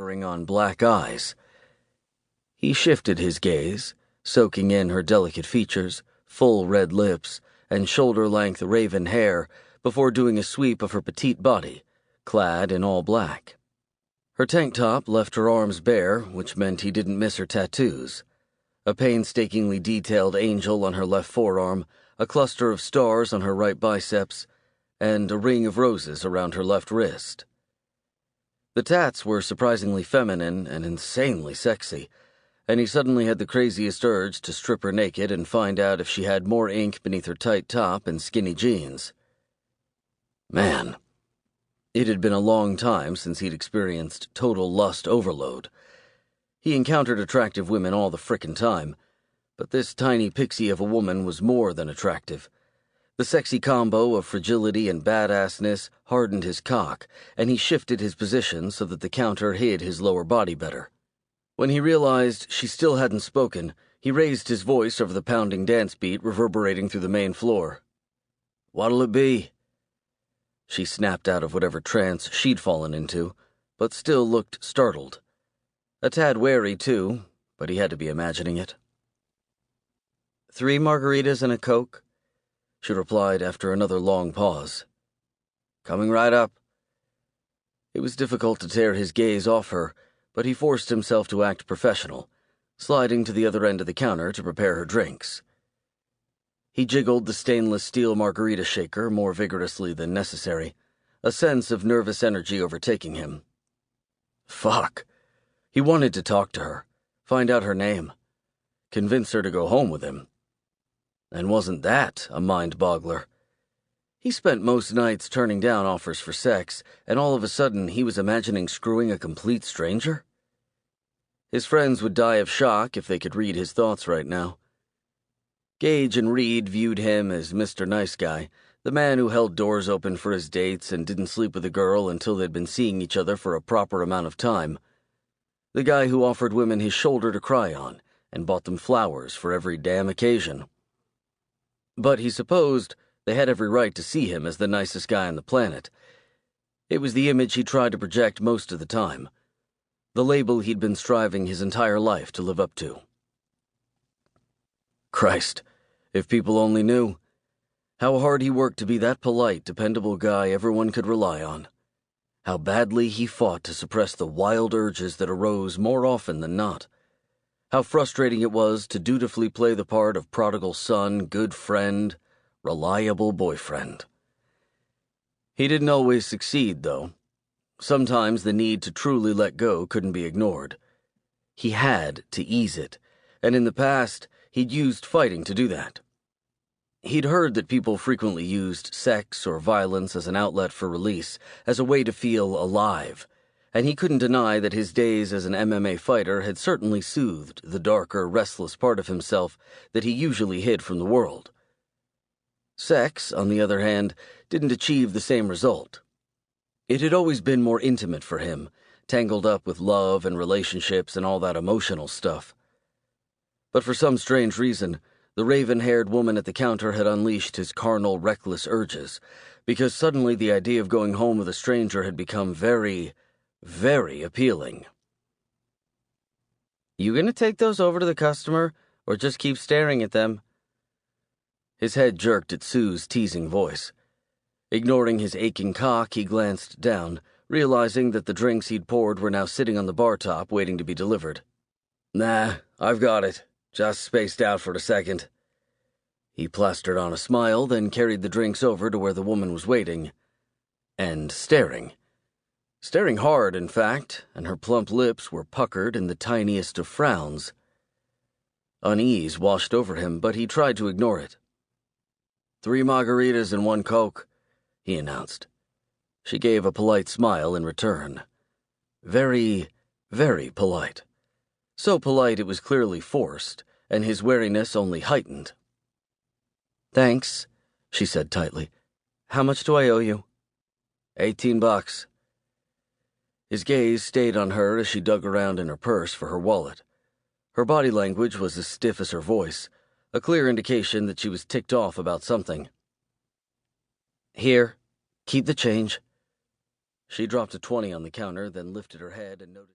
bordering on black eyes. He shifted his gaze, soaking in her delicate features, full red lips, and shoulder-length raven hair before doing a sweep of her petite body, clad in all black. Her tank top left her arms bare, which meant he didn't miss her tattoos. A painstakingly detailed angel on her left forearm, a cluster of stars on her right biceps, and a ring of roses around her left wrist. The tats were surprisingly feminine and insanely sexy, and he suddenly had the craziest urge to strip her naked and find out if she had more ink beneath her tight top and skinny jeans. Man, it had been a long time since he'd experienced total lust overload. He encountered attractive women all the frickin' time, but this tiny pixie of a woman was more than attractive. The sexy combo of fragility and badassness hardened his cock, and he shifted his position so that the counter hid his lower body better. When he realized she still hadn't spoken, he raised his voice over the pounding dance beat reverberating through the main floor. "What'll it be?" She snapped out of whatever trance she'd fallen into, but still looked startled. A tad wary, too, but he had to be imagining it. 3 margaritas and a Coke, she replied after another long pause. "Coming right up." It was difficult to tear his gaze off her, but he forced himself to act professional, sliding to the other end of the counter to prepare her drinks. He jiggled the stainless steel margarita shaker more vigorously than necessary, a sense of nervous energy overtaking him. Fuck. He wanted to talk to her, find out her name, convince her to go home with him. And wasn't that a mind-boggler? He spent most nights turning down offers for sex, and all of a sudden he was imagining screwing a complete stranger? His friends would die of shock if they could read his thoughts right now. Gage and Reed viewed him as Mr. Nice Guy, the man who held doors open for his dates and didn't sleep with a girl until they'd been seeing each other for a proper amount of time. The guy who offered women his shoulder to cry on and bought them flowers for every damn occasion. But he supposed they had every right to see him as the nicest guy on the planet. It was the image he tried to project most of the time, the label he'd been striving his entire life to live up to. Christ, if people only knew. How hard he worked to be that polite, dependable guy everyone could rely on. How badly he fought to suppress the wild urges that arose more often than not. How frustrating it was to dutifully play the part of prodigal son, good friend, reliable boyfriend. He didn't always succeed, though. Sometimes the need to truly let go couldn't be ignored. He had to ease it, and in the past, he'd used fighting to do that. He'd heard that people frequently used sex or violence as an outlet for release, as a way to feel alive, and he couldn't deny that his days as an MMA fighter had certainly soothed the darker, restless part of himself that he usually hid from the world. Sex, on the other hand, didn't achieve the same result. It had always been more intimate for him, tangled up with love and relationships and all that emotional stuff. But for some strange reason, the raven-haired woman at the counter had unleashed his carnal, reckless urges, because suddenly the idea of going home with a stranger had become very, very appealing. "You gonna take those over to the customer, or just keep staring at them?" His head jerked at Sue's teasing voice. Ignoring his aching cock, he glanced down, realizing that the drinks he'd poured were now sitting on the bar top waiting to be delivered. "Nah, I've got it. Just spaced out for a second." He plastered on a smile, then carried the drinks over to where the woman was waiting. And staring. Staring hard, in fact, and her plump lips were puckered in the tiniest of frowns. Unease washed over him, but he tried to ignore it. 3 margaritas and 1 Coke, he announced. She gave a polite smile in return. Very, very polite. So polite it was clearly forced, and his wariness only heightened. "Thanks," she said tightly. "How much do I owe you?" $18. His gaze stayed on her as she dug around in her purse for her wallet. Her body language was as stiff as her voice, a clear indication that she was ticked off about something. "Here, keep the change." She dropped a 20 on the counter, then lifted her head and noticed